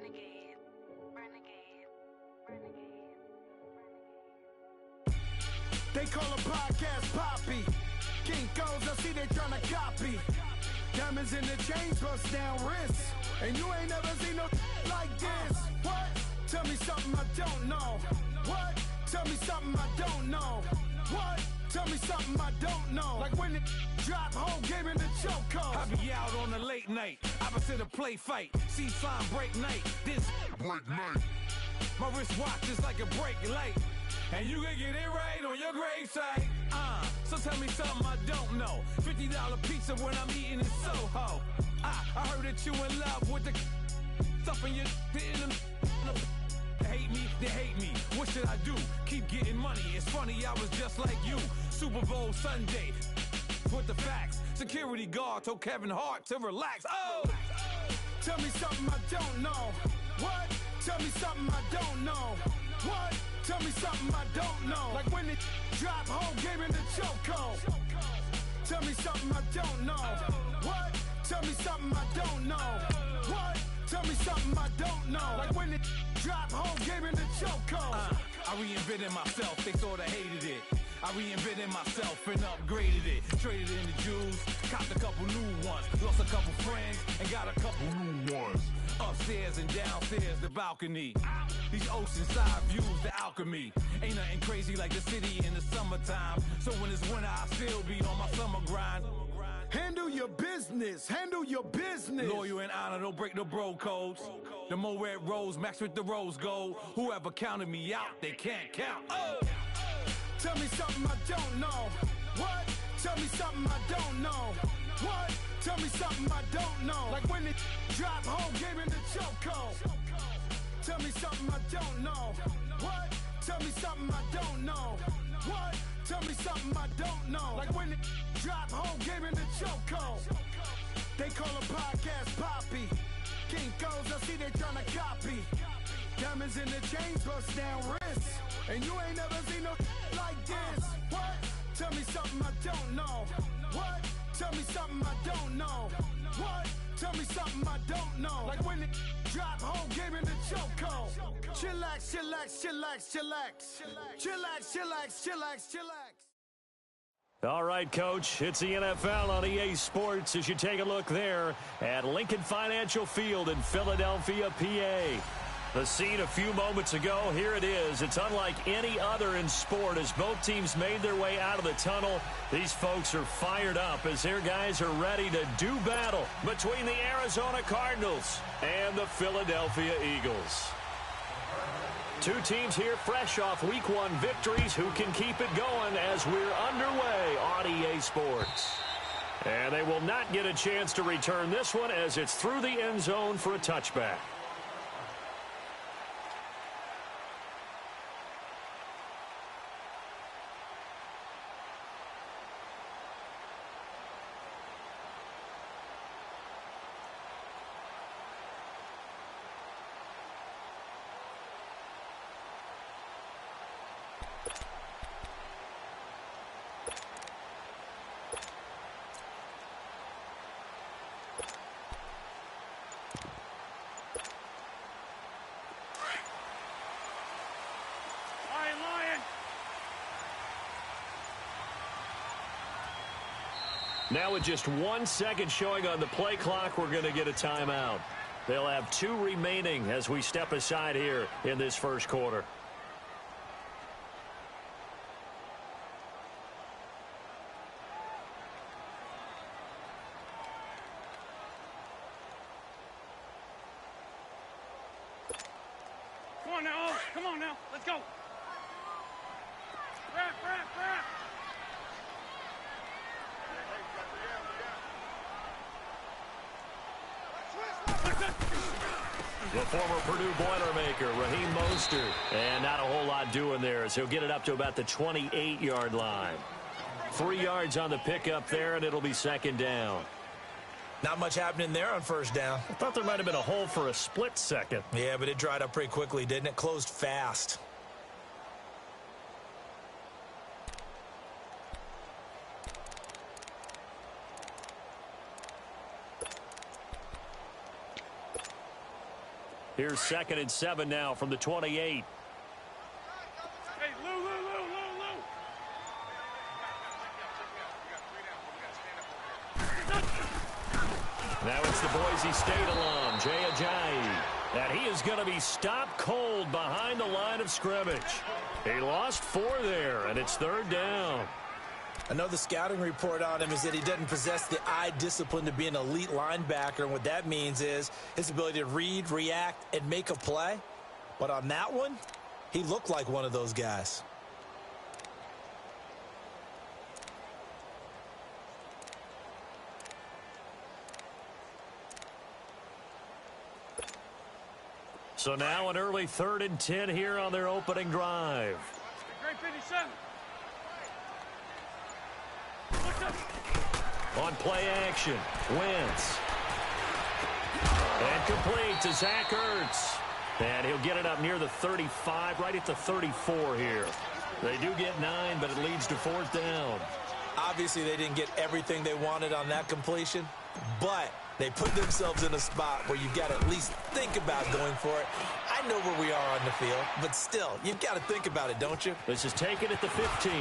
Renegade, renegade, renegade, renegade. They call a podcast Poppy. Kinkos, I see they tryna copy. Diamonds in the chains, bust down wrists. And you ain't never seen no like this. What? Tell me something I don't know. What? Tell me something I don't know. What? Tell me something I don't know. Like when it drop, whole game in the chokehold. I be out on a late night, opposite a play fight. See sign break night, this break night. My wristwatch is like a brake light, and you can get it right on your gravesite. So tell me something I don't know. $50 pizza when I'm eating in Soho. I heard that you in love with the stuff in your hate me, they hate me. What should I do? Keep getting money. It's funny, I was just like you. Super Bowl Sunday with the facts. Security guard told Kevin Hart to relax. Oh! Tell me something I don't know. What? Tell me something I don't know. What? Tell me something I don't know. Like when it drop, whole game in the chokehold. Tell me something I don't know. What? Tell me something I don't know. What? Tell me something I don't know. Like when it drop, whole game in the chokehold. I reinvented myself, they sorta hated it. I reinvented myself and upgraded it. Traded in the jewels, copped a couple new ones. Lost a couple friends and got a couple new ones. Upstairs and downstairs, the balcony. These oceanside views, the alchemy. Ain't nothing crazy like the city in the summertime. So when it's winter, I still be on my summer grind. Handle your business, handle your business. Loyal and honor, don't break no bro codes. The more red rose, max with the rose gold. Whoever counted me out, they can't count. Oh! Tell me something I don't know. What? Tell me something I don't know. What? Tell me something I don't know. Like when it drop, whole game in the chokehold. Tell me something I don't know. What? Tell me something I don't know. What? Tell me something I don't know. Like when it drop, whole game in the chokehold. They call a podcast Poppy. Kinkos, I see they tryna copy. Diamonds in the chains, bust down wrists. And you ain't never seen no like this. What? Tell me something I don't know. What? Tell me something I don't know. What? Tell me something I don't know. Like when it drop, whole game in the chokehold. Chillax, chillax, chillax, chillax. Chillax, chillax, chillax, chillax. All right, Coach, it's the NFL on EA Sports as you take a look there at Lincoln Financial Field in Philadelphia, PA. The scene a few moments ago, here it is. It's unlike any other in sport as both teams made their way out of the tunnel. These folks are fired up as their guys are ready to do battle between the Arizona Cardinals and the Philadelphia Eagles. Two teams here fresh off Week 1 victories who can keep it going as we're underway on EA Sports. And they will not get a chance to return this one as it's through the end zone for a touchback. Now with just 1 second showing on the play clock, we're going to get a timeout. They'll have 2 remaining as we step aside here in this first quarter. Come on now, come on now, let's go. Wrap. The former Purdue Boilermaker, Raheem Mostert. And not a whole lot doing there as he'll get it up to about the 28-yard line. 3 yards on the pickup there, and it'll be second down. Not much happening there on first down. I thought there might have been a hole for a split second. Yeah, but it dried up pretty quickly, didn't it? Closed fast. Here's 2nd and 7 now from the 28. Hey, Lou. Now it's the Boise State alum, Jay Ajayi. And he is going to be stopped cold behind the line of scrimmage. He lost 4 there, and it's 3rd down. Another scouting report on him is that he doesn't possess the eye discipline to be an elite linebacker. And what that means is his ability to read, react, and make a play. But on that one, he looked like one of those guys. So now an early 3rd and 10 here on their opening drive. Great 57. On play action, Wentz. And complete to Zach Ertz. And he'll get it up near the 35, right at the 34 here. They do get 9, but it leads to 4th down. Obviously, they didn't get everything they wanted on that completion, but they put themselves in a spot where you've got to at least think about going for it. I know where we are on the field, but still, you've got to think about it, don't you? This is taken at the 15.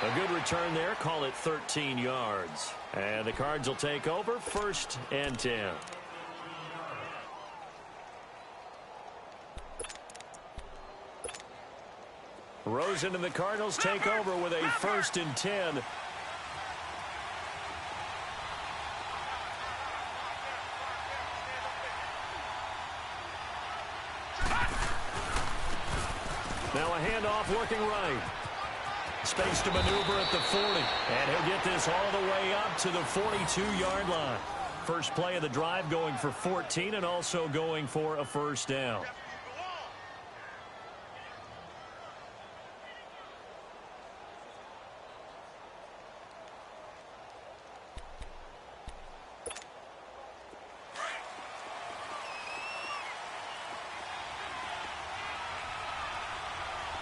A good return there. Call it 13 yards. And the Cards will take over 1st and 10. Rosen and the Cardinals take over with a 1st and 10. Now a handoff working right. Space to maneuver at the 40. And he'll get this all the way up to the 42-yard line. First play of the drive going for 14 and also going for a 1st down.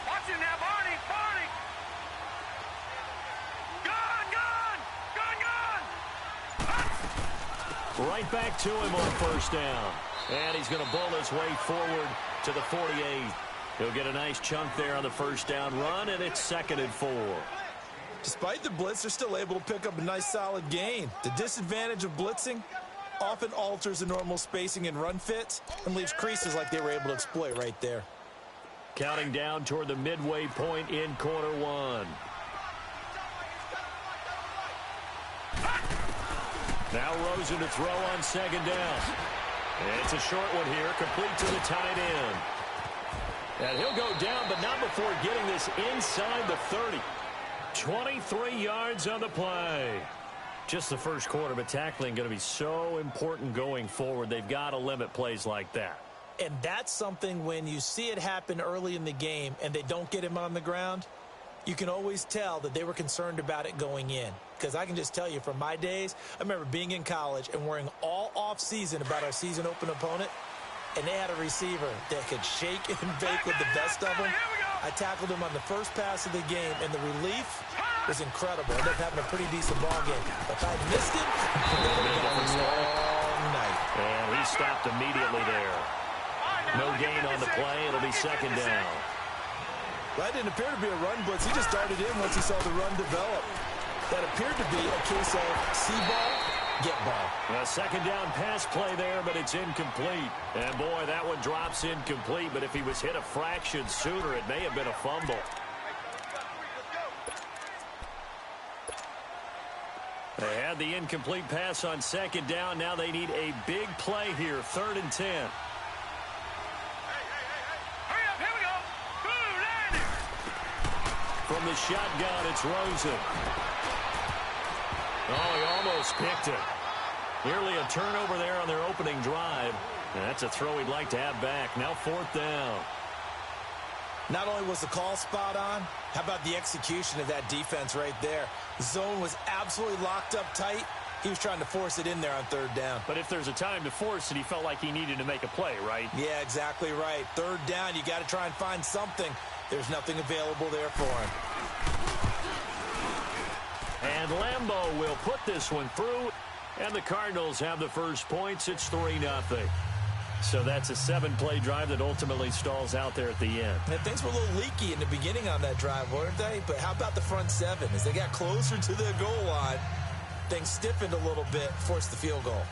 Watch it now, Barney. Gone. Right back to him on 1st down. And he's going to bull his way forward to the 48. He'll get a nice chunk there on the 1st down run, and it's 2nd and 4. Despite the blitz, they're still able to pick up a nice solid gain. The disadvantage of blitzing often alters the normal spacing and run fits and leaves creases like they were able to exploit right there. Counting down toward the midway point in quarter 1. Now Rosen to throw on 2nd down. It's a short one here, complete to the tight end. And he'll go down, but not before getting this inside the 30. 23 yards on the play. Just the first quarter, but tackling going to be so important going forward. They've got to limit plays like that. And that's something when you see it happen early in the game and they don't get him on the ground, you can always tell that they were concerned about it going in. Because I can just tell you from my days, I remember being in college and worrying all off-season about our season open opponent, and they had a receiver that could shake and bake with the best of them. I tackled him on the first pass of the game, and the relief was incredible. I ended up having a pretty decent ball game. If I missed him, it would have been a long night. And he stopped immediately there. No gain on the play. It'll be 2nd down. That didn't appear to be a run blitz. He just darted in once he saw the run develop. That appeared to be a case of see ball, get ball. A 2nd down pass play there, but it's incomplete. And boy, that one drops incomplete, but if he was hit a fraction sooner, it may have been a fumble. They had the incomplete pass on 2nd down. Now they need a big play here, 3rd and 10. Hurry up, here we go. Boom, landing. From the shotgun, it's Rosen. Oh, he almost picked it. Nearly a turnover there on their opening drive. And that's a throw he'd like to have back. Now 4th down. Not only was the call spot on, how about the execution of that defense right there? The zone was absolutely locked up tight. He was trying to force it in there on 3rd down. But if there's a time to force it, he felt like he needed to make a play, right? Yeah, exactly right. 3rd down, you got to try and find something. There's nothing available there for him. And Lambeau will put this one through. And the Cardinals have the first points. It's 3-0. So that's a 7-play drive that ultimately stalls out there at the end. And things were a little leaky in the beginning on that drive, weren't they? But how about the front seven? As they got closer to their goal line, things stiffened a little bit, forced the field goal.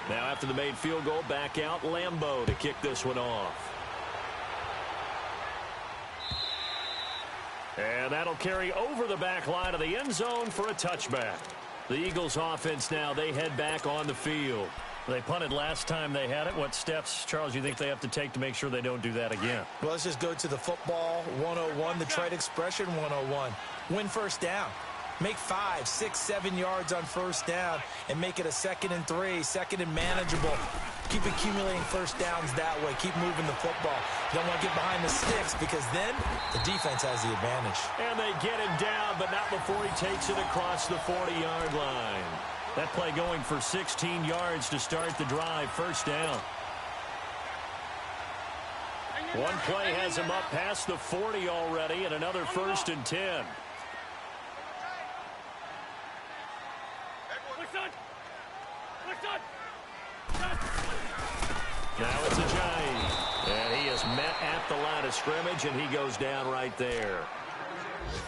Now after the made field goal, back out Lambeau to kick this one off. And that'll carry over the back line of the end zone for a touchback. The Eagles offense now, they head back on the field. They punted last time they had it. What steps, Charles, you think they have to take to make sure they don't do that again? Well, let's just go to the football 101, the trade expression 101. Win first down. Make 5, 6, 7 yards on first down and make it a 2nd and 3, 2nd and manageable. Keep accumulating first downs that way. Keep moving the football. You don't want to get behind the sticks because then the defense has the advantage. And they get him down, but not before he takes it across the 40-yard line. That play going for 16 yards to start the drive. First down. One play has him up past the 40 already, and another 1st and 10. Now it's Ajayi, and he is met at the line of scrimmage, and he goes down right there.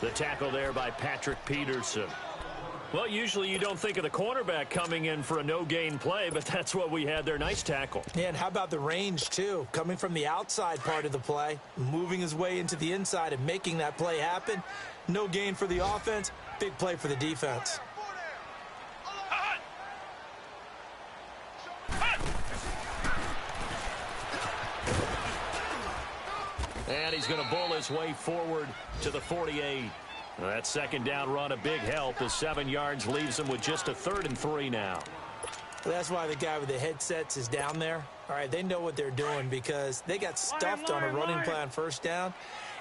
The tackle there by Patrick Peterson. Well, usually you don't think of the cornerback coming in for a no-gain play, but that's what we had there. Nice tackle. Yeah, and how about the range, too? Coming from the outside part of the play, moving his way into the inside and making that play happen. No gain for the offense, big play for the defense. And he's going to bull his way forward to the 48. That second down run, a big help. The 7 yards leaves him with just a 3rd and 3 now. That's why the guy with the headsets is down there. All right, they know what they're doing because they got stuffed on a running play on first down.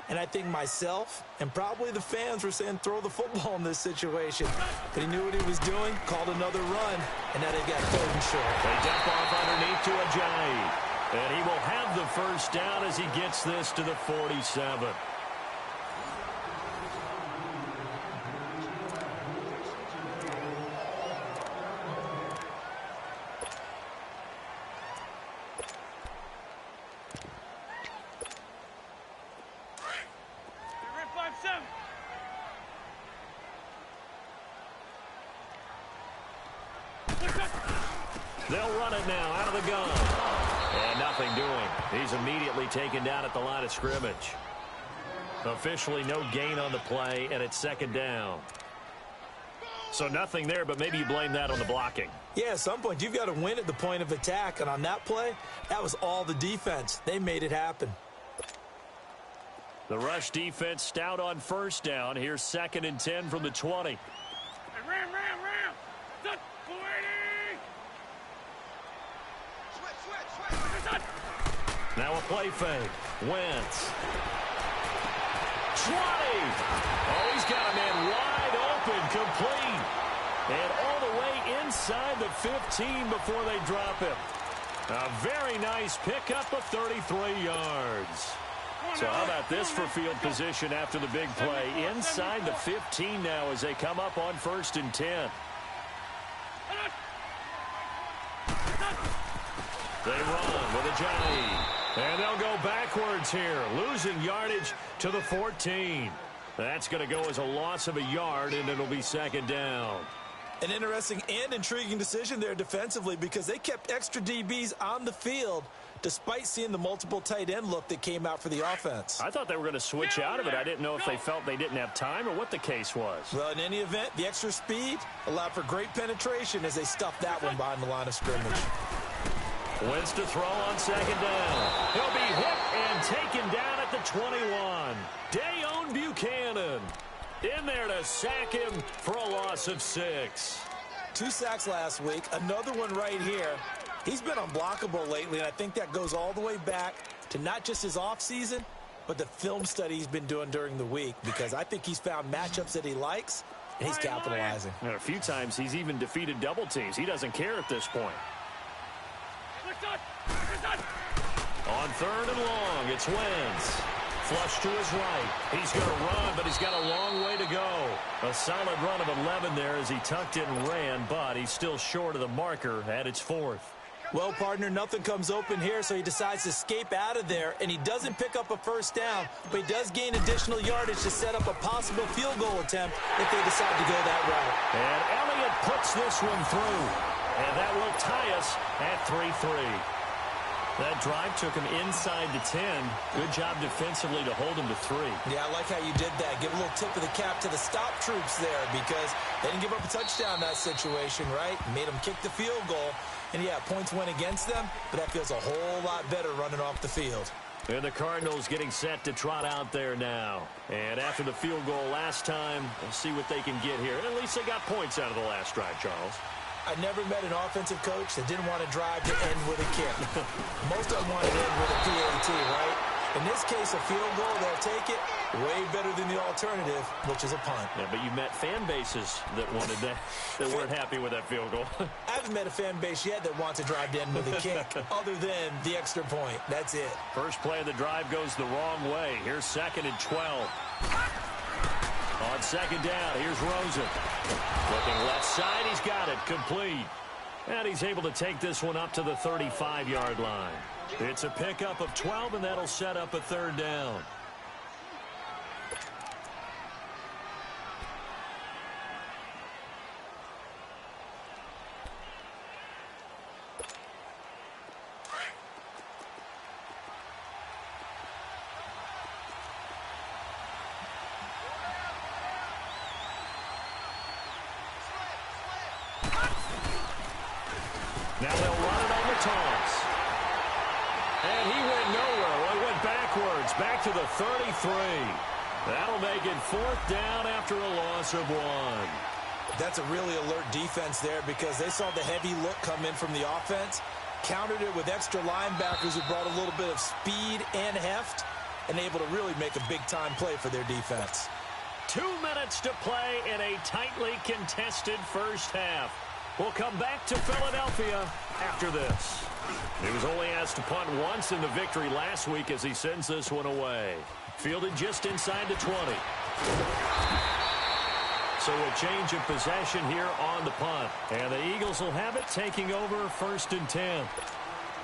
And I think myself and probably the fans were saying throw the football in this situation. But he knew what he was doing, called another run, and now they've got 3rd and short. They dump off underneath to Ajayi. And he will have the first down as he gets this to the 47. They'll run it now out of the gun. And nothing doing. He's immediately taken down at the line of scrimmage. Officially no gain on the play, and it's 2nd down. So nothing there, but maybe you blame that on the blocking. Yeah, at some point you've got to win at the point of attack, and on that play, that was all the defense. They made it happen. The rush defense stout on first down. Here's 2nd and 10 from the 20. Ram. Set, 480. Now a play fake. Wentz. 20. Oh, he's got a man wide open, complete. And all the way inside the 15 before they drop him. A very nice pickup of 33 yards. So how about this for field position after the big play? Inside the 15 now as they come up on 1st and 10. They run with Ajayi. And they'll go backwards here, losing yardage to the 14. That's going to go as a loss of a yard, and it'll be 2nd down. An interesting and intriguing decision there defensively because they kept extra DBs on the field despite seeing the multiple tight end look that came out for the offense. I thought they were going to switch out of it. I didn't know if they felt they didn't have time or what the case was. Well, in any event, the extra speed allowed for great penetration as they stuffed that one behind the line of scrimmage. Wentz to throw on 2nd down. He'll be hit and taken down at the 21. Dayon Buchanan in there to sack him for a loss of 6. 2 sacks last week, another one right here. He's been unblockable lately, and I think that goes all the way back to not just his offseason, but the film study he's been doing during the week, because I think he's found matchups that he likes, and he's capitalizing. And a few times he's even defeated double teams. He doesn't care at this point. On 3rd and long, it's Wentz. flush to his right. He's going to run, but he's got a long way to go. A solid run of 11 there as he tucked it and ran, but he's still short of the marker at its 4th. Well, partner, nothing comes open here, so he decides to escape out of there, and he doesn't pick up a first down, but he does gain additional yardage to set up a possible field goal attempt if they decide to go that route. And Elliott puts this one through, and that will tie us at 3-3. That drive took him inside the 10. Good job defensively to hold him to 3. Yeah, I like how you did that. Give a little tip of the cap to the stop troops there because they didn't give up a touchdown in that situation, right? Made them kick the field goal. And, yeah, points went against them, but that feels a whole lot better running off the field. And the Cardinals getting set to trot out there now. And after the field goal last time, we'll see what they can get here. And at least they got points out of the last drive, Charles. I never met an offensive coach that didn't want to drive to end with a kick. Most of them want to end with a PAT, right? In this case, a field goal, they'll take it. Way better than the alternative, which is a punt. Yeah, but you met fan bases that wanted that weren't happy with that field goal. I haven't met a fan base yet that wants to drive to end with a kick other than the extra point. That's it. First play of the drive goes the wrong way. Here's 2nd and 12. On 2nd down, here's Rosen. Looking left side, he's got it. Complete. And he's able to take this one up to the 35-yard line. It's a pickup of 12, and that'll set up a 3rd down. Now they'll run it on the toss. And he went nowhere. Well, he went backwards, back to the 33. That'll make it 4th down after a loss of 1. That's a really alert defense there because they saw the heavy look come in from the offense, countered it with extra linebackers who brought a little bit of speed and heft, and able to really make a big-time play for their defense. 2 minutes to play in a tightly contested first half. We'll come back to Philadelphia after this. He was only asked to punt once in the victory last week as he sends this one away. Fielded just inside the 20. So a change of possession here on the punt. And the Eagles will have it taking over 1st and 10.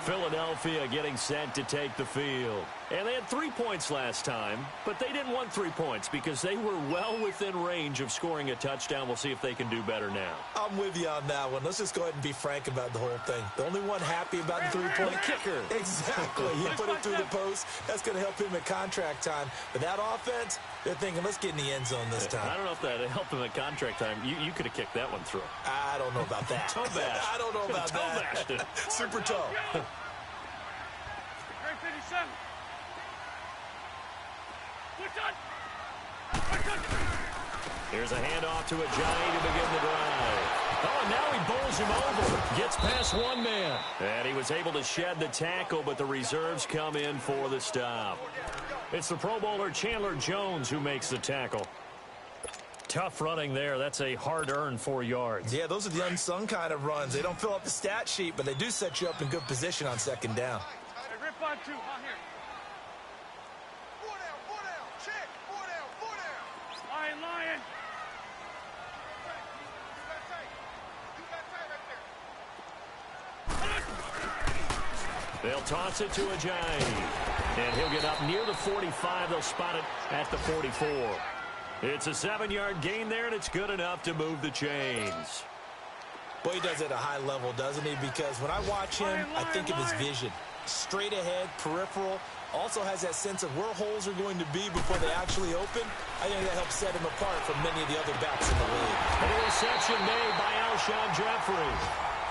Philadelphia getting set to take the field. And they had 3 points last time, but they didn't want 3 points because they were well within range of scoring a touchdown. We'll see if they can do better now. I'm with you on that one. Let's just go ahead and be frank about the whole thing. The only one happy about the 3-point kicker. Exactly. He put it through the post. That's going to help him at contract time. But that offense, they're thinking, let's get in the end zone this time. I don't know if that helped him at contract time. You could have kicked that one through. I don't know about that. Toe bash. I don't know about that. Toe bashed it. Super toe. Great 57. Here's a handoff to Ajayi to begin the drive. Oh, and now he bowls him over. Gets past one man. And he was able to shed the tackle, but the reserves come in for the stop. It's the Pro Bowler Chandler Jones who makes the tackle. Tough running there. That's a hard-earned 4 yards. Yeah, those are the unsung kind of runs. They don't fill up the stat sheet, but they do set you up in good position on 2nd down. Hey, rip 5-2, on here. 4 down, check. 4 down. Lion. They'll toss it to Ajayi. And he'll get up near the 45. They'll spot it at the 44. It's a 7-yard gain there, and it's good enough to move the chains. Boy, he does it at a high level, doesn't he? Because when I watch him, I think of his vision. Straight ahead, peripheral. Also has that sense of where holes are going to be before they actually open. I think that helps set him apart from many of the other backs in the league. An interception made by Alshon Jeffrey.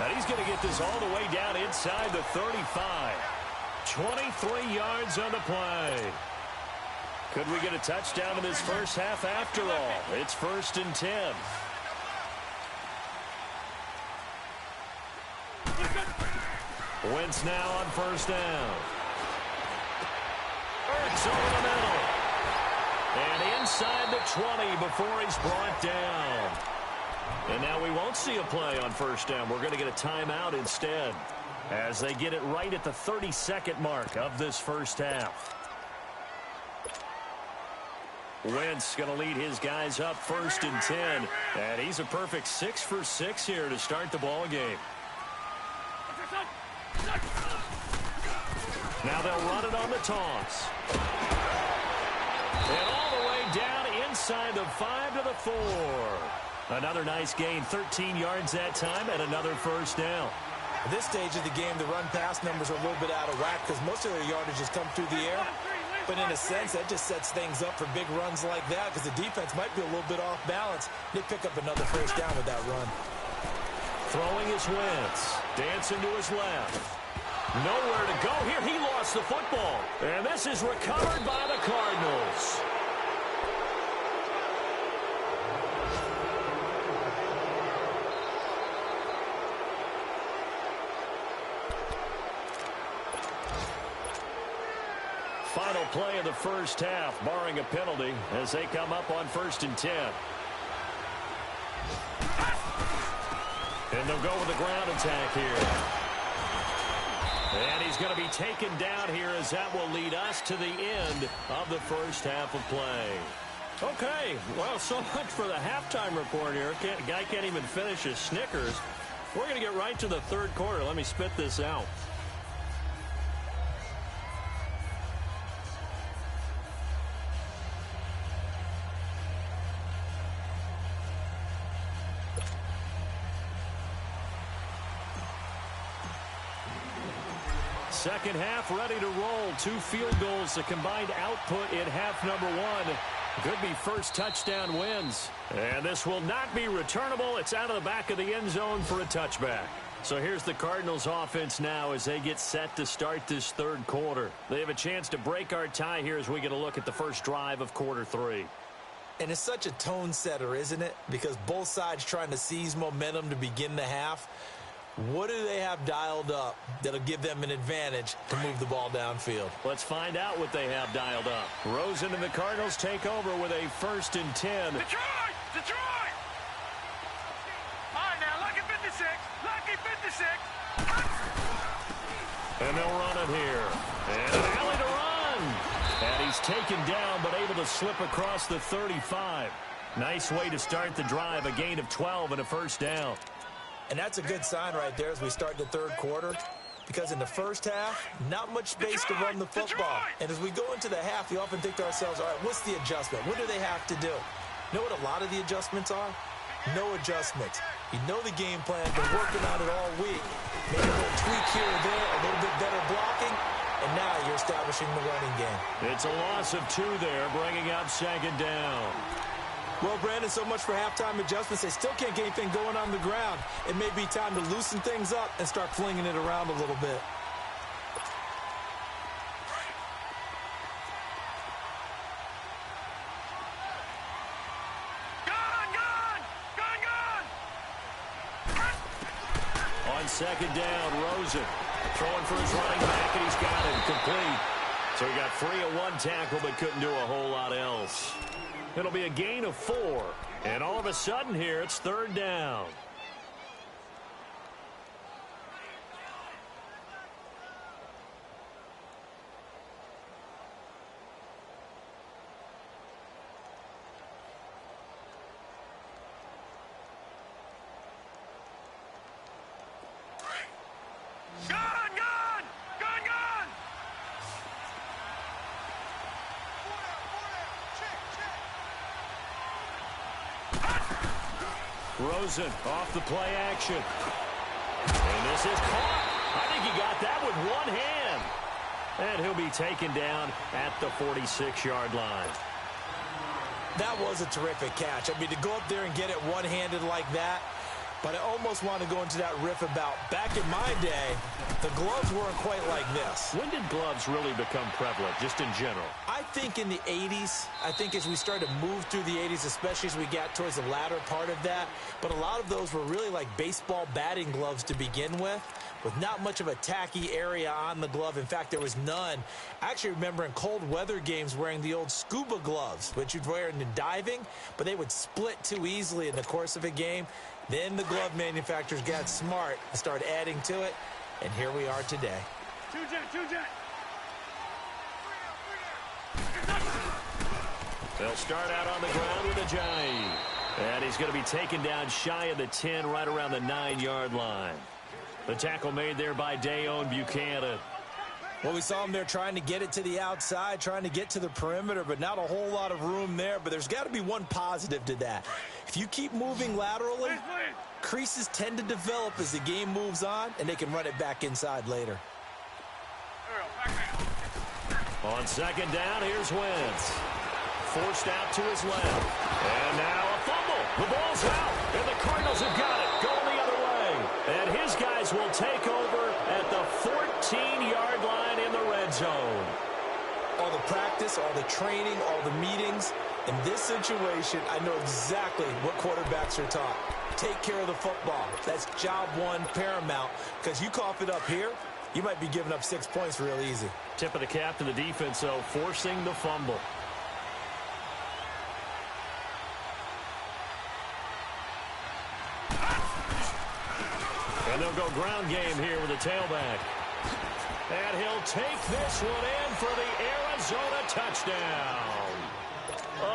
And he's going to get this all the way down inside the 35. 23 yards on the play. Could we get a touchdown in this first half after all? It's 1st and 10. Wentz now on 1st down. Ertz over the middle. And inside the 20 before he's brought down. And now we won't see a play on 1st down. We're going to get a timeout instead as they get it right at the 32nd mark of this first half. Wentz going to lead his guys up 1st and 10. And he's a perfect 6 for 6 here to start the ball game. Now they'll run it on the toss. And all the way down inside the 5 to the 4. Another nice gain, 13 yards that time, and another 1st down. At this stage of the game, the run-pass numbers are a little bit out of whack because most of their yardage has come through the air. But in a sense, that just sets things up for big runs like that because the defense might be a little bit off balance. They pick up another 1st down with that run. Throwing is Wentz. Dancing to his left. Nowhere to go here. He lost the football. And this is recovered by the Cardinals. Final play of the 1st half, barring a penalty, as they come up on 1st and 10. And they'll go with the ground attack here. And he's going to be taken down here as that will lead us to the end of the 1st half of play. Okay, well, so much for the halftime report here. Guy can't even finish his Snickers. We're going to get right to the 3rd quarter. Let me spit this out. Second half ready to roll. 2 field goals, the combined output in half number 1. Could be first touchdown wins. And this will not be returnable. It's out of the back of the end zone for a touchback. So here's the Cardinals offense now as they get set to start this 3rd quarter. They have a chance to break our tie here as we get a look at the first drive of quarter 3. And it's such a tone setter, isn't it? Because both sides trying to seize momentum to begin the half. What do they have dialed up that'll give them an advantage to move the ball downfield? Let's find out what they have dialed up. Rosen and the Cardinals take over with a 1st and 10. Detroit! Detroit! All right, now, lucky 56. Lucky 56. And they'll run it here. And an alley to run. And he's taken down, but able to slip across the 35. Nice way to start the drive. A gain of 12 and a 1st down. And that's a good sign right there as we start the 3rd quarter. Because in the 1st half, not much space to run the football. And as we go into the half, we often think to ourselves, all right, what's the adjustment? What do they have to do? You know what a lot of the adjustments are? No adjustments. You know the game plan, been working on it all week. Maybe a little tweak here or there, a little bit better blocking, and now you're establishing the running game. It's a loss of 2 there, bringing up 2nd down. Well, Brandon, so much for halftime adjustments. They still can't get anything going on the ground. It may be time to loosen things up and start flinging it around a little bit. On 2nd down, Rosen throwing for his running back, and he's got him complete. So he got free of 1 tackle, but couldn't do a whole lot else. It'll be a gain of 4. And all of a sudden here, it's 3rd down. Rosen off the play action. And this is caught. I think he got that with 1 hand. And he'll be taken down at the 46-yard line. That was a terrific catch. I mean, to go up there and get it one-handed like that, but I almost want to go into that riff about back in my day, the gloves weren't quite like this. When did gloves really become prevalent, just in general? I think in the 80s. I think as we started to move through the 80s, especially as we got towards the latter part of that. But a lot of those were really like baseball batting gloves to begin with not much of a tacky area on the glove. In fact, there was none. I actually remember in cold weather games wearing the old scuba gloves, which you'd wear in diving, but they would split too easily in the course of a game. Then the glove manufacturers got smart and started adding to it, and here we are today. Two jet. They'll start out on the ground with Ajayi. And he's going to be taken down shy of the 10, right around the 9-yard line. The tackle made there by Dayon Buchanan. Well, we saw him there trying to get it to the outside, trying to get to the perimeter, but not a whole lot of room there. But there's got to be one positive to that. If you keep moving laterally, creases tend to develop as the game moves on, and they can run it back inside later. On second down, here's Wentz. Forced out to his left. And now a fumble. The ball's out, and the Cardinals have got it. Going the other way. And his guys will take over at the 14-yard line in the red zone. All the practice, all the training, all the meetings. In this situation, I know exactly what quarterbacks are taught. Take care of the football. That's job one, paramount. Because you cough it up here, you might be giving up 6 points real easy. Tip of the cap to the defense, though, forcing the fumble. And they'll go ground game here with the tailback. And he'll take this one in for the Arizona touchdown.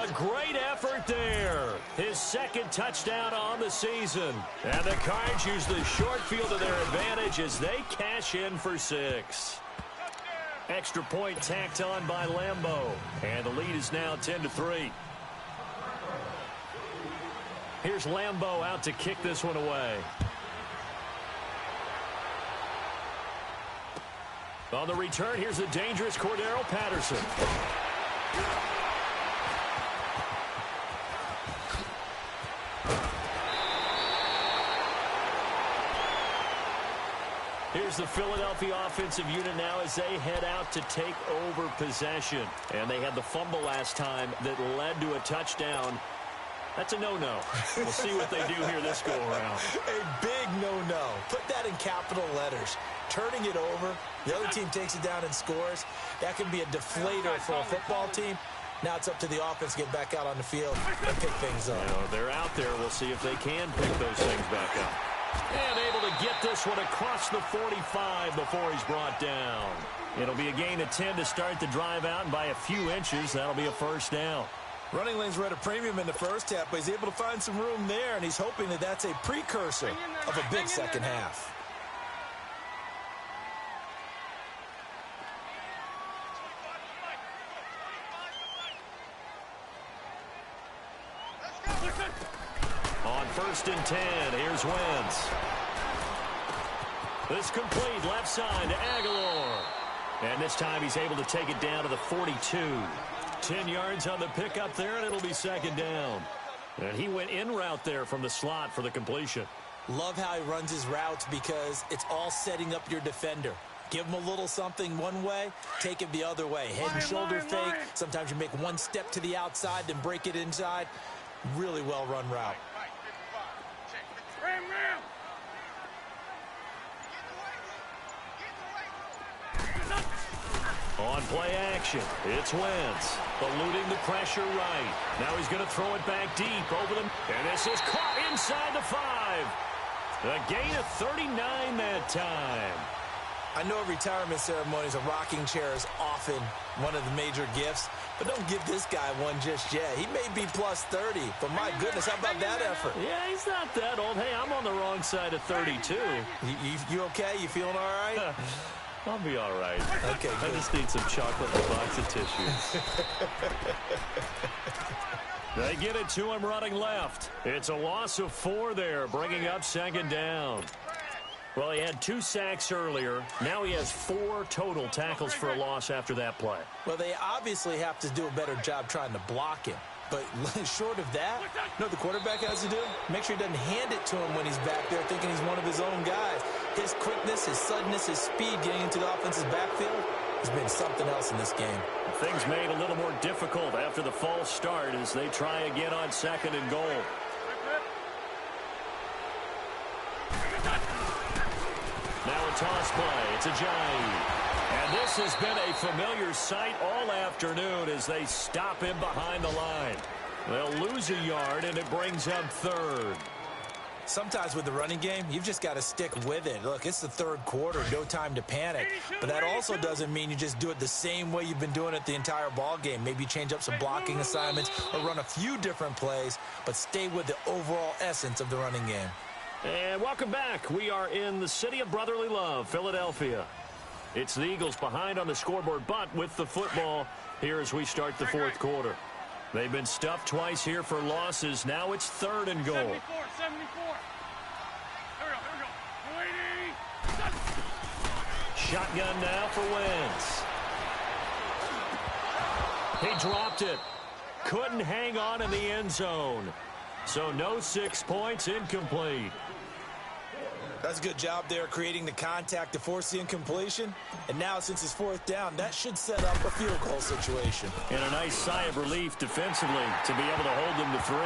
A great effort there. His second touchdown on the season. And the Cards use the short field to their advantage as they cash in for 6. Extra point tacked on by Lambeau. And the lead is now 10-3. Here's Lambeau out to kick this one away. On the return, here's the dangerous Cordero Patterson. Here's the Philadelphia offensive unit now as they head out to take over possession. And they had the fumble last time that led to a touchdown. That's a no-no. We'll see what they do here this go-around. A big no-no. Put that in capital letters. Turning it over, the other team takes it down and scores. That can be a deflator for a football team. Now it's up to the offense to get back out on the field and pick things up. You know, they're out there. We'll see if they can pick those things back up. And able to get this one across the 45 before he's brought down. It'll be a gain of 10 to start the drive out, and by a few inches, that'll be a first down. Running lanes were at a premium in the first half, but he's able to find some room there, and he's hoping that that's a precursor of a big second half. On 1st and 10, here's Wentz. This complete left side to Aguilar. And this time he's able to take it down to the 42. 10 yards on the pickup there, and it'll be second down. And he went in route there from the slot for the completion. Love how he runs his routes because it's all setting up your defender. Give him a little something one way, take it the other way. Head and shoulder fake. Sometimes you make one step to the outside, then break it inside. Really well-run route. On play action, it's Wentz, eluding the pressure right. Now he's going to throw it back deep over them. And this is caught inside the 5. A gain of 39 that time. I know retirement ceremonies, a rocking chair is often one of the major gifts, but don't give this guy one just yet. He may be plus 30, but my goodness, how about that effort? Yeah, he's not that old. Hey, I'm on the wrong side of 32. You okay? You feeling all right? I'll be all right. Okay, good. I just need some chocolate and a box of tissues. They get it to him running left. It's a loss of 4 there, bringing up second down. Well, he had 2 sacks earlier. Now he has 4 total tackles for a loss after that play. Well, they obviously have to do a better job trying to block him. But short of that, you know what the quarterback has to do? Make sure he doesn't hand it to him when he's back there thinking he's one of his own guys. His quickness, his suddenness, his speed getting into the offense's backfield has been something else in this game. Things made a little more difficult after the false start as they try again on 2nd and goal. Now a toss play. It's Ajayi. And this has been a familiar sight all afternoon as they stop him behind the line. They'll lose a yard, and it brings up 3rd. Sometimes with the running game, you've just got to stick with it. Look, it's the third quarter, no time to panic. But that also doesn't mean you just do it the same way you've been doing it the entire ball game. Maybe change up some blocking assignments or run a few different plays, but stay with the overall essence of the running game. And welcome back. We are in the city of brotherly love, Philadelphia. It's the Eagles behind on the scoreboard, but with the football here as we start the fourth quarter. They've been stuffed twice here for losses. Now it's 3rd and goal. 74. Here we go. Shotgun now for Wentz. He dropped it. Couldn't hang on in the end zone. So no 6 points, incomplete. That's a good job there creating the contact to force the incompletion. And now since it's 4th down, that should set up a field goal situation. And a nice sigh of relief defensively to be able to hold them to 3.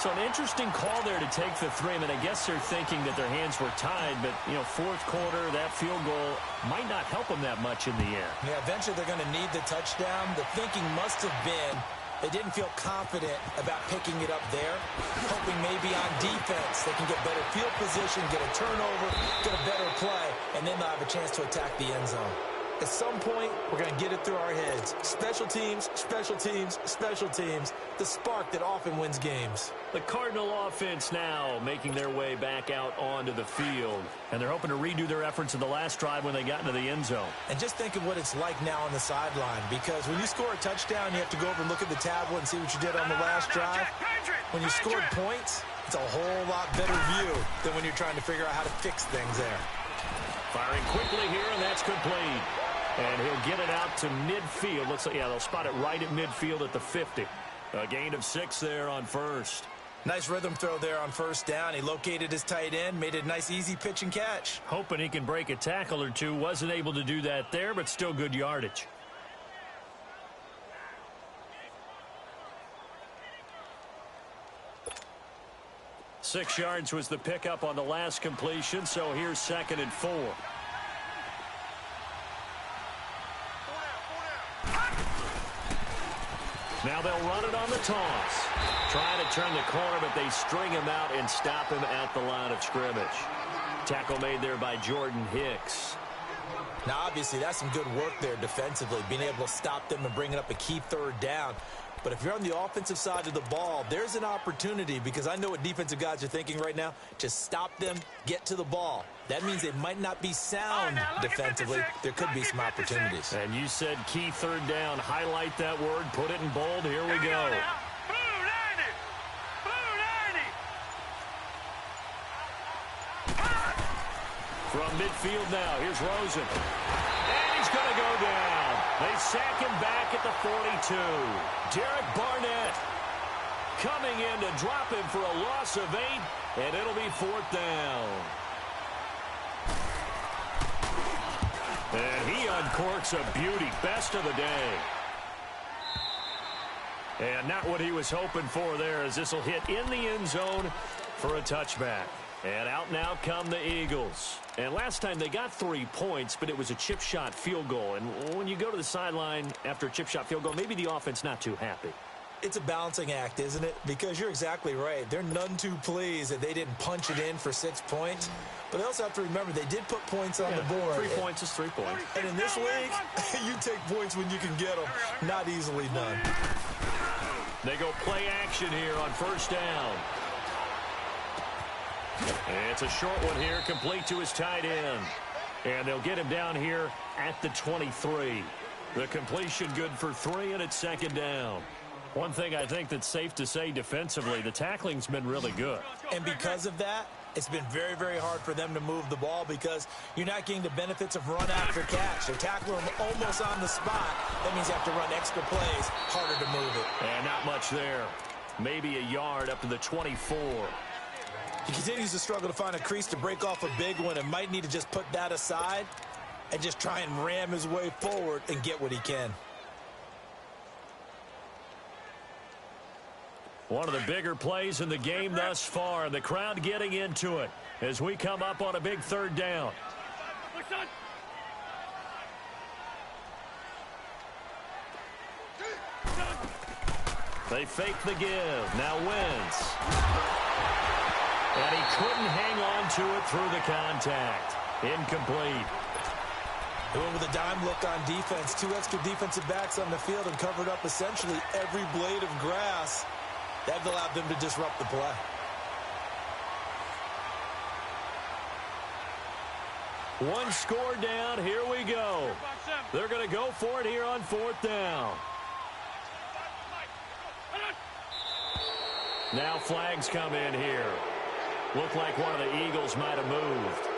So an interesting call there to take the 3. I mean, I guess they're thinking that their hands were tied, but, you know, 4th quarter, that field goal might not help them that much in the end. Yeah, eventually they're going to need the touchdown. The thinking must have been they didn't feel confident about picking it up there, hoping maybe on defense they can get better field position, get a turnover, get a better play, and then they'll have a chance to attack the end zone. At some point, we're going to get it through our heads. Special teams, special teams, special teams, the spark that often wins games. The Cardinal offense now making their way back out onto the field. And they're hoping to redo their efforts in the last drive when they got into the end zone. And just think of what it's like now on the sideline, because when you score a touchdown, you have to go over and look at the tablet and see what you did on the last drive. When you scored points, it's a whole lot better view than when you're trying to figure out how to fix things there. Firing quickly here, and that's complete. And he'll get it out to midfield. Looks like, yeah, they'll spot it right at midfield at the 50. A gain of 6 there on first. Nice rhythm throw there on 1st down. He located his tight end, made it a nice easy pitch and catch. Hoping he can break a tackle or two. Wasn't able to do that there, but still good yardage. Six yards was the pickup on the last completion, so here's 2nd and 4. Now they'll run it on the toss. Trying to turn the corner, but they string him out and stop him at the line of scrimmage. Tackle made there by Jordan Hicks. Now, obviously, that's some good work there defensively, being able to stop them and bringing up a key 3rd down. But if you're on the offensive side of the ball, there's an opportunity, because I know what defensive guys are thinking right now. Just stop them, get to the ball. That means they might not be sound defensively. There could be some opportunities. And you said key 3rd down. Highlight that word. Put it in bold. Here we go. From midfield now, here's Rosen. And he's going to go down. They sack him back at the 42. Derek Barnett coming in to drop him for a loss of 8, and it'll be 4th down. And he uncorks a beauty. Best of the day. And not what he was hoping for there, as this will hit in the end zone for a touchback. And out now come the Eagles. And last time they got 3 points, but it was a chip shot field goal. And when you go to the sideline after a chip shot field goal, maybe the offense not too happy. It's a balancing act, isn't it? Because you're exactly right. They're none too pleased that they didn't punch it in for 6 points. But they also have to remember they did put points on the board. 3 points is 3 points. And in this league, you take points when you can get them. Not easily done. They go play action here on 1st down. And it's a short one here, complete to his tight end. And they'll get him down here at the 23. The completion good for 3, and it's 2nd down. One thing I think that's safe to say defensively, the tackling's been really good. And because of that, it's been very, very hard for them to move the ball, because you're not getting the benefits of run after catch. They're tackling them almost on the spot. That means you have to run extra plays, harder to move it. And not much there. Maybe a yard up to the 24. He continues to struggle to find a crease to break off a big one, and might need to just put that aside and just try and ram his way forward and get what he can. One of the bigger plays in the game thus far. The crowd getting into it as we come up on a big 3rd down. They fake the give. Now Wentz. And he couldn't hang on to it through the contact. Incomplete. They went with a dime look on defense. 2 extra defensive backs on the field and covered up essentially every blade of grass. That allowed them to disrupt the play. One score down. Here we go. They're going to go for it here on 4th down. Now flags come in here. Looked like one of the Eagles might have moved.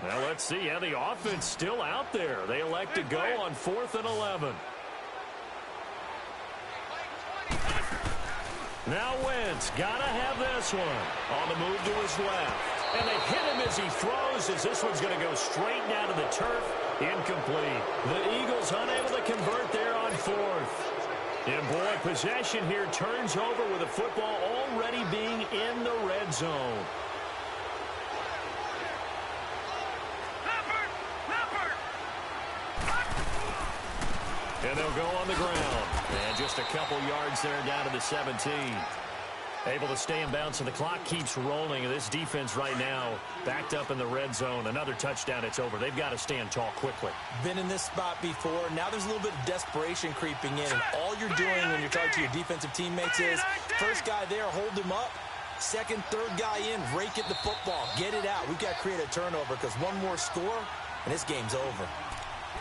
Now let's see. Yeah, the offense still out there. They elect to go on 4th and 11. Now Wentz, gotta have this one. On the move to his left. And they hit him as he throws, as this one's gonna go straight down to the turf. Incomplete. The Eagles unable to convert there on 4th. And boy, possession here turns over with the football already being in the red zone. And they'll go on the ground. And just a couple yards there down to the 17. Able to stay in bounds, and the clock keeps rolling. And this defense right now backed up in the red zone. Another touchdown, it's over. They've got to stand tall quickly. Been in this spot before. Now there's a little bit of desperation creeping in. And all you're doing when you're talking to your defensive teammates is, first guy there, hold him up. Second, third guy in, rake at the football. Get it out. We've got to create a turnover because one more score, and this game's over.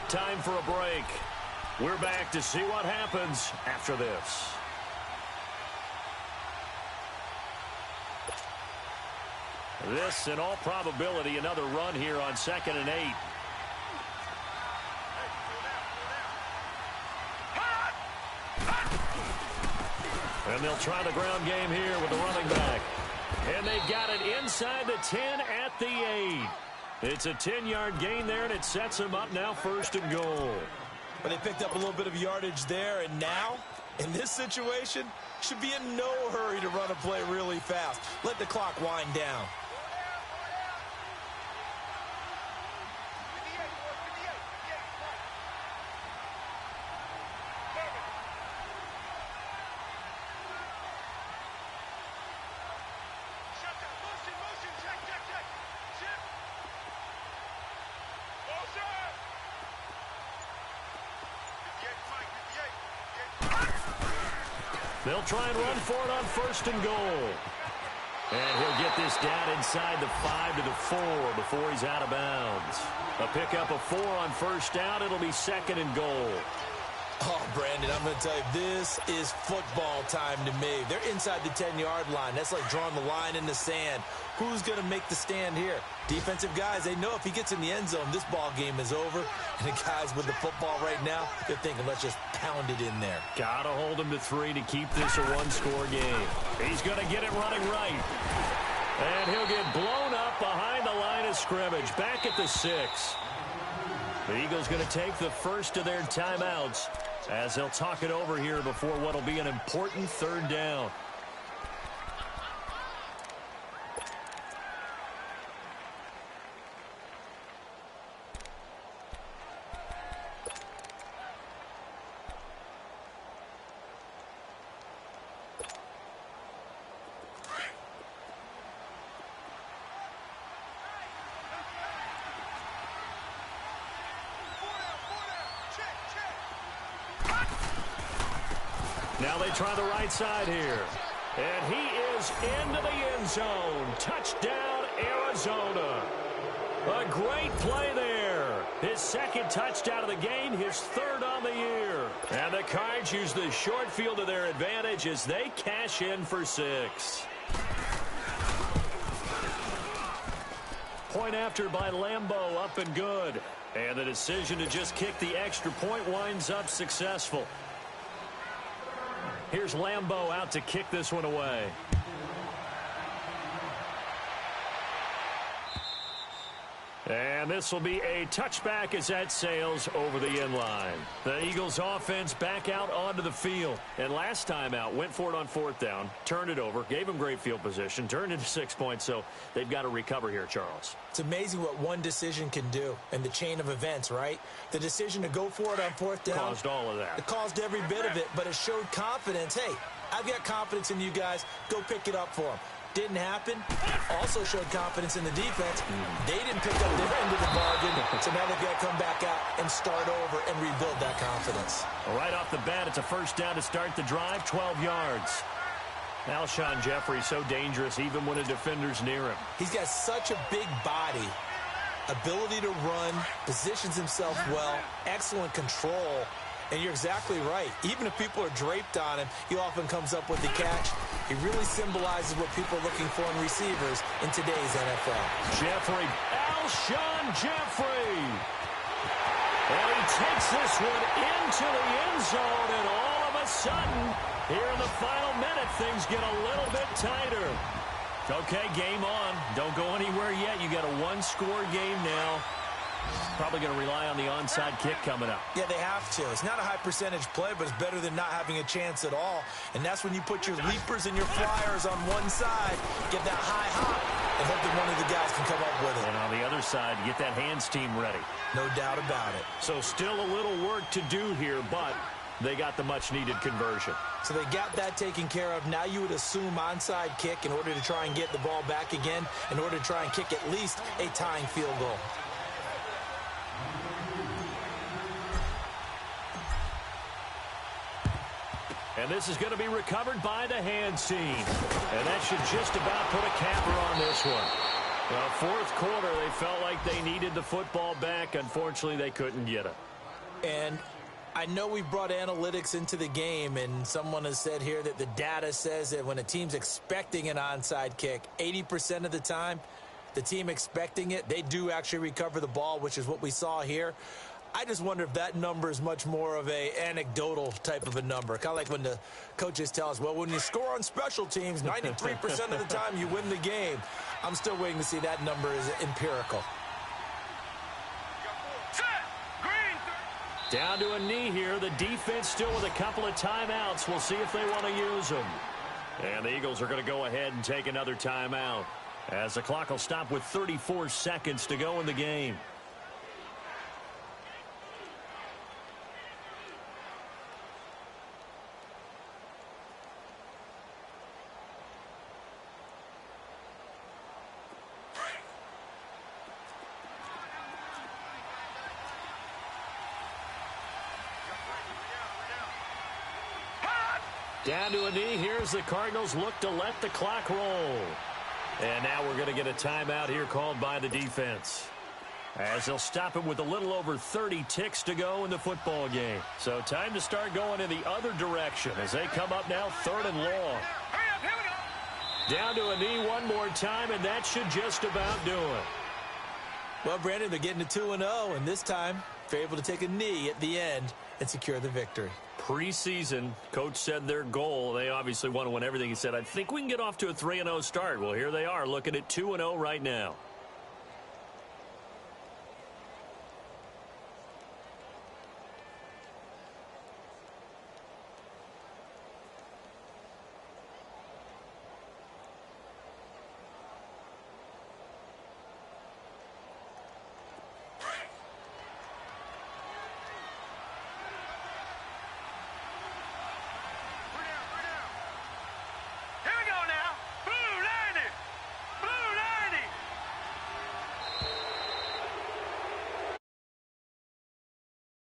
Time for a break. We're back to see what happens after this. This, in all probability, another run here on 2nd and 8. And they'll try the ground game here with the running back. And they've got it inside the 10 at the 8. It's a 10-yard gain there, and it sets them up now 1st and goal. But they picked up a little bit of yardage there, and now, in this situation, should be in no hurry to run a play really fast. Let the clock wind down. They'll try and run for it on 1st and goal. And he'll get this down inside the 5 to the 4 before he's out of bounds. A pickup of 4 on 1st down. It'll be 2nd and goal. Oh, Brandon, I'm going to tell you, this is football time to me. They're inside the 10-yard line. That's like drawing the line in the sand. Who's going to make the stand here? Defensive guys, they know if he gets in the end zone, this ball game is over. And the guys with the football right now, they're thinking, let's just pound it in there. Got to hold him to 3 to keep this a one-score game. He's going to get it running right. And he'll get blown up behind the line of scrimmage, back at the 6. The Eagles going to take the first of their timeouts as they'll talk it over here before what will be an important 3rd down. Now they try the right side here. And he is into the end zone. Touchdown, Arizona. A great play there. His 2nd touchdown of the game, his 3rd on the year. And the Cards use the short field to their advantage as they cash in for 6. Point after by Lambeau, up and good. And the decision to just kick the extra point winds up successful. Here's Lambeau out to kick this one away. And this will be a touchback as that sails over the end line. The Eagles offense back out onto the field. And last time out, went for it on 4th down, turned it over, gave them great field position, turned into 6 points. So they've got to recover here, Charles. It's amazing what one decision can do in the chain of events, right? The decision to go for it on 4th down. Caused all of that. It caused every bit of it, but it showed confidence. Hey, I've got confidence in you guys. Go pick it up for them. Didn't happen. Also showed confidence in the defense. They didn't pick up their end of the bargain, so now they've got to come back out and start over and rebuild that confidence. Right off the bat, it's a first down to start the drive, 12 yards. Alshon Jeffrey so dangerous even when a defender's near him. He's got such a big body, ability to run, positions himself well, excellent control. And you're exactly right. Even if people are draped on him, he often comes up with the catch. He really symbolizes what people are looking for in receivers in today's NFL. Jeffrey, Alshon Jeffrey. And he takes this one into the end zone, and all of a sudden, here in the final minute, things get a little bit tighter. Okay, game on. Don't go anywhere yet. You got a one-score game now. Probably going to rely on the onside kick coming up. Yeah, they have to. It's not a high percentage play, but it's better than not having a chance at all. And that's when you put your leapers and your flyers on one side, get that high hop, and hope that one of the guys can come up with it. And on the other side, get that hands team ready. No doubt about it. So still a little work to do here, but they got the much-needed conversion. So they got that taken care of. Now you would assume onside kick in order to try and get the ball back again, in order to try and kick at least a tying field goal. And this is going to be recovered by the hands team. And that should just about put a capper on this one. Well, 4th quarter, they felt like they needed the football back. Unfortunately, they couldn't get it. And I know we've brought analytics into the game, and someone has said here that the data says that when a team's expecting an onside kick, 80% of the time, the team expecting it, they do actually recover the ball, which is what we saw here. I just wonder if that number is much more of a anecdotal type of a number. Kind of like when the coaches tell us, well, when you score on special teams, 93% of the time you win the game. I'm still waiting to see that number is empirical. Down to a knee here. The defense still with a couple of timeouts. We'll see if they want to use them. And the Eagles are going to go ahead and take another timeout, as the clock will stop with 34 seconds to go in the game. Down to a knee. Here's the Cardinals look to let the clock roll. And now we're going to get a timeout here called by the defense, as they'll stop it with a little over 30 ticks to go in the football game. So time to start going in the other direction as they come up now 3rd and long. Down to a knee one more time, and that should just about do it. Well, Brandon, they're getting to 2-0, and this time they're able to take a knee at the end and secure the victory. Preseason, coach said their goal, they obviously want to win everything. He said, I think we can get off to a 3-0 start. Well, here they are looking at 2-0 right now.